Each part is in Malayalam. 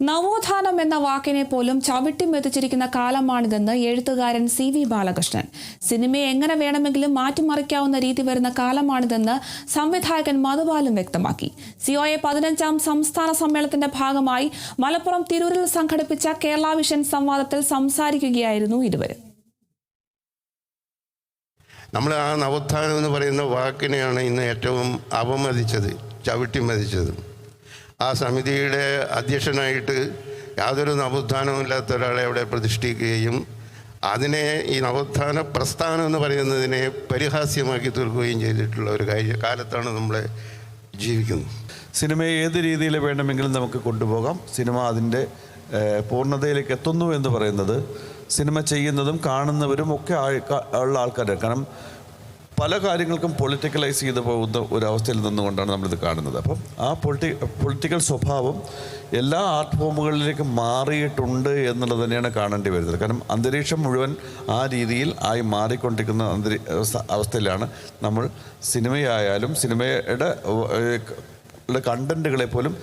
നവോത്ഥാനം എന്ന വാക്കിനെ പോലും ചവിട്ടി മെതിച്ചിരിക്കുന്ന കാലമാണിതെന്ന് എഴുത്തുകാരൻ CV ബാലകൃഷ്ണൻ. സിനിമയെ എങ്ങനെ വേണമെങ്കിലും മാറ്റിമറിക്കാവുന്ന രീതി വരുന്ന കാലമാണിതെന്ന് സംവിധായകൻ മധുബാലൻ വ്യക്തമാക്കി. COA 15ാം സംസ്ഥാന സമ്മേളനത്തിന്റെ ഭാഗമായി മലപ്പുറം തിരൂരിൽ സംഘടിപ്പിച്ച കേരള വിഷൻ സംവാദത്തിൽ സംസാരിക്കുകയായിരുന്നു ഇരുവരും. നമ്മൾ ആ നവോത്ഥാനം എന്ന് പറയുന്ന വാക്കിനെയാണ് ഇന്ന് ഏറ്റവും അപമതിച്ചത്, ചവിട്ടി മതിച്ചത്. ആ സമിതിയുടെ അധ്യക്ഷനായിട്ട് യാതൊരു നവോത്ഥാനവും ഇല്ലാത്ത ഒരാളെ അവിടെ പ്രതിഷ്ഠിക്കുകയും അതിനെ ഈ നവോത്ഥാന പ്രസ്ഥാനം എന്ന് പറയുന്നതിനെ പരിഹാസ്യമാക്കി തീർക്കുകയും ചെയ്തിട്ടുള്ള ഒരു കാലത്താണ് നമ്മൾ ജീവിക്കുന്നത്. സിനിമയെ ഏത് രീതിയിൽ വേണമെങ്കിലും നമുക്ക് കൊണ്ടുപോകാം. സിനിമ അതിൻ്റെ പൂർണ്ണതയിലേക്ക് എത്തുന്നു എന്ന് പറയുന്നത് സിനിമ ചെയ്യുന്നതും കാണുന്നവരും ഒക്കെ ഉള്ള ആൾക്കാരാണ്. കാരണം പല കാര്യങ്ങൾക്കും പൊളിറ്റിക്കലൈസ് ചെയ്ത് പോകുന്ന ഒരവസ്ഥയിൽ നിന്നുകൊണ്ടാണ് നമ്മളിത് കാണുന്നത്. അപ്പം ആ പൊളിറ്റിക്കൽ സ്വഭാവം എല്ലാ ആർട്ട് ഫോമുകളിലേക്ക് മാറിയിട്ടുണ്ട് എന്നുള്ളത് തന്നെയാണ് കാണേണ്ടി വരുന്നത്. കാരണം അന്തരീക്ഷം മുഴുവൻ ആ രീതിയിൽ ആയി മാറിക്കൊണ്ടിരിക്കുന്ന അവസ്ഥയിലാണ് നമ്മൾ സിനിമയായാലും സിനിമയുടെ കണ്ടന്റുകളെ പോലും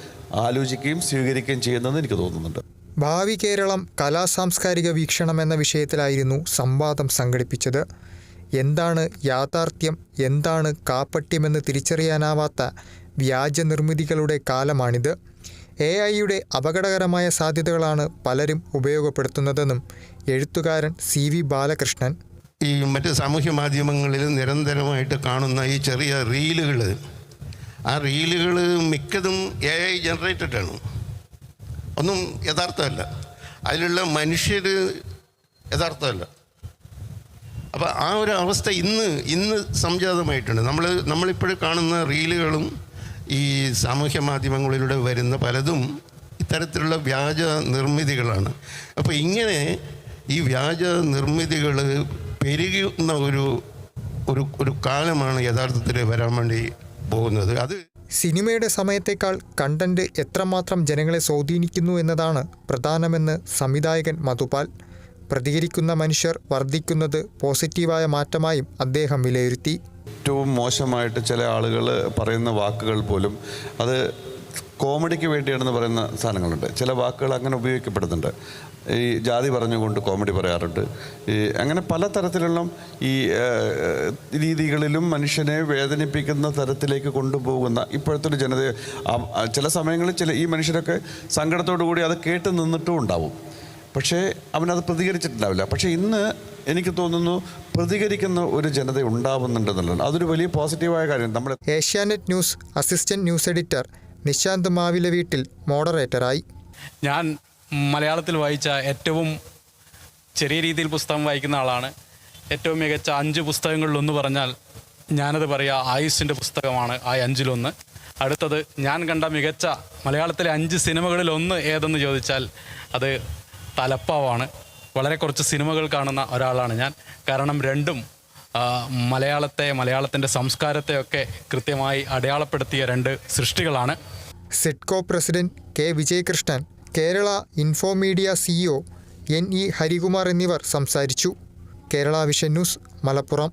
ആലോചിക്കുകയും സ്വീകരിക്കുകയും ചെയ്യുന്നതെന്ന് എനിക്ക് തോന്നുന്നുണ്ട്. ഭാവി കേരളം കലാസാംസ്കാരിക വീക്ഷണം എന്ന വിഷയത്തിലായിരുന്നു സംവാദം സംഘടിപ്പിച്ചത്. എന്താണ് യാഥാർത്ഥ്യം, എന്താണ് കാപ്പട്യമെന്ന് തിരിച്ചറിയാനാവാത്ത വ്യാജ നിർമ്മിതികളുടെ കാലമാണിത്. AI-യുടെ അപകടകരമായ സാധ്യതകളാണ് പലരും ഉപയോഗപ്പെടുത്തുന്നതെന്നും എഴുത്തുകാരൻ CV ബാലകൃഷ്ണൻ. ഈ മറ്റ് സാമൂഹ്യ മാധ്യമങ്ങളിൽ നിരന്തരമായിട്ട് കാണുന്ന ഈ ചെറിയ റീലുകൾ, ആ റീലുകൾ മിക്കതും AI ജനറേറ്റഡാണ്. ഒന്നും യഥാർത്ഥമല്ല, അതിലുള്ള മനുഷ്യർ യഥാർത്ഥമല്ല. അപ്പോൾ ആ ഒരു അവസ്ഥ ഇന്ന് സംജാതമായിട്ടുണ്ട്. നമ്മളിപ്പോഴും കാണുന്ന റീലുകളും ഈ സാമൂഹ്യ മാധ്യമങ്ങളിലൂടെ വരുന്ന പലതും ഇത്തരത്തിലുള്ള വ്യാജ നിർമ്മിതികളാണ്. അപ്പോൾ ഇങ്ങനെ ഈ വ്യാജ നിർമ്മിതികൾ പെരുകുന്ന ഒരു കാലമാണ് യഥാർത്ഥത്തിൽ വരാൻ വേണ്ടി പോകുന്നത്. അത് സിനിമയുടെ സമയത്തേക്കാൾ കണ്ടന്റ് എത്രമാത്രം ജനങ്ങളെ സ്വാധീനിക്കുന്നു എന്നതാണ് പ്രധാനമെന്ന് സംവിധായകൻ മധുപാൽ. പ്രതികരിക്കുന്ന മനുഷ്യർ വർദ്ധിക്കുന്നത് പോസിറ്റീവായ മാറ്റമായും അദ്ദേഹം വിലയിരുത്തി. ഏറ്റവും മോശമായിട്ട് ചില ആളുകൾ പറയുന്ന വാക്കുകൾ പോലും അത് കോമഡിക്ക് വേണ്ടിയാണെന്ന് പറയുന്ന സാധനങ്ങളുണ്ട്. ചില വാക്കുകൾ അങ്ങനെ ഉപയോഗിക്കപ്പെടുന്നുണ്ട്. ഈ ജാതി പറഞ്ഞുകൊണ്ട് കോമഡി പറയാറുണ്ട്. അങ്ങനെ പലതരത്തിലുള്ള ഈ രീതികളിലും മനുഷ്യനെ വേദനിപ്പിക്കുന്ന തരത്തിലേക്ക് കൊണ്ടുപോകുന്ന ഇപ്പോഴത്തെ ഒരു ജനതയെ ചില സമയങ്ങളിൽ ഈ മനുഷ്യരൊക്കെ സങ്കടത്തോടു കൂടി അത് കേട്ട് നിന്നിട്ടും ഉണ്ടാവും. പക്ഷേ അവനത് പ്രതികരിച്ചിട്ടുണ്ടാവില്ല. പക്ഷേ ഇന്ന് എനിക്ക് തോന്നുന്നു പ്രതികരിക്കുന്ന ഒരു ജനത ഉണ്ടാവുന്നുണ്ടെന്നുള്ളത് അതൊരു വലിയ പോസിറ്റീവായ കാര്യം. നമ്മൾ Asianet news assistant news editor Nishant Mavila വീട്ടിൽ മോഡറേറ്ററായി. ഞാൻ മലയാളത്തിൽ വായിച്ച ഏറ്റവും ചെറിയ രീതിയിൽ പുസ്തകം വായിക്കുന്ന ആളാണ്. ഏറ്റവും മികച്ച 5 പുസ്തകങ്ങളിലൊന്ന് പറഞ്ഞാൽ ഞാനത് പറയുക ആയുസിൻ്റെ പുസ്തകമാണ് ആ 5-ലൊന്ന്. അടുത്തത് ഞാൻ കണ്ട മികച്ച മലയാളത്തിലെ 5 സിനിമകളിലൊന്ന് ഏതെന്ന് ചോദിച്ചാൽ അത് തലപ്പാവാണ്. വളരെ കുറച്ച് സിനിമകൾ കാണുന്ന ഒരാളാണ് ഞാൻ. കാരണം രണ്ടും മലയാളത്തിൻ്റെ സംസ്കാരത്തെയൊക്കെ കൃത്യമായി അടയാളപ്പെടുത്തിയ 2 സൃഷ്ടികളാണ്. Sidco president K Vijayakrishnan, Kerala Infomedia CEO NE Harikumar എന്നിവർ സംസാരിച്ചു. Kerala vision news, Malappuram.